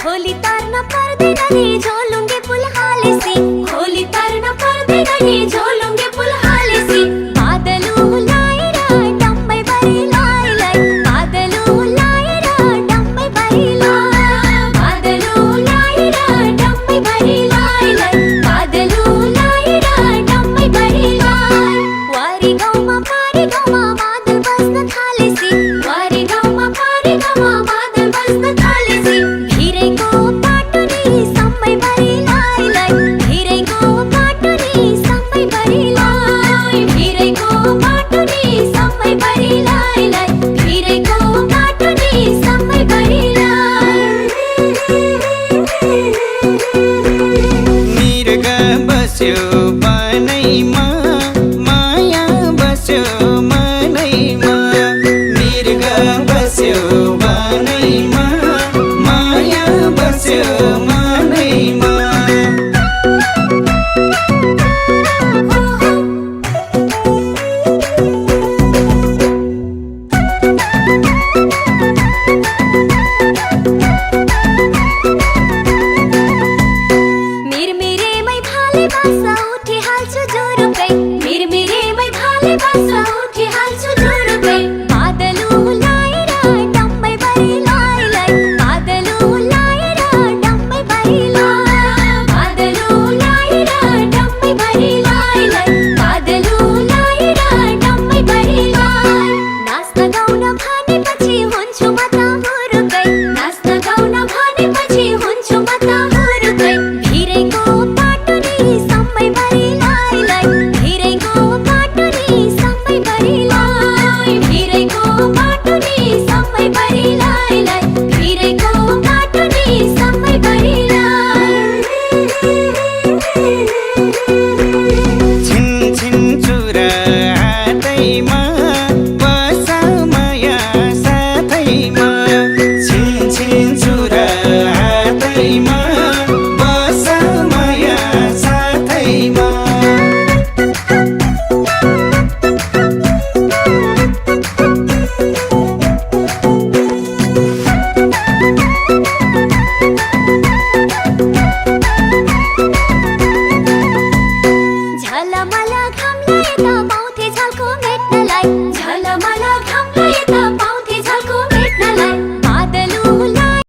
खोली तर्न पर्दैन नि झोलुङ्गे पुल हालेसी खोली तर्न पर्दैन नि झोलुङ्गे पुल हालेसी बादलु लाएर डम्बै बरिलाई बादलु लाएर डम्बै बरिलाई बादलु लाएर डम्बै बरिलाई बादलु लाएर डम्बै बरिलाई वारी गाउँमा बादल बस्न थालेसी वारी गाउँमा बादल बस्न थालेसी भिरैको बाटो नि सबै बरिलाई भिरैको बाटो नि सबै बरिलाई भिरैको बाटो नि सबै बरिलाई भिरैको बाटो नि सबै बरिलाई मृग बस्यो बनैमा माया बस्यो मनैमा मृग बस्यो बनैमा माया बस्यो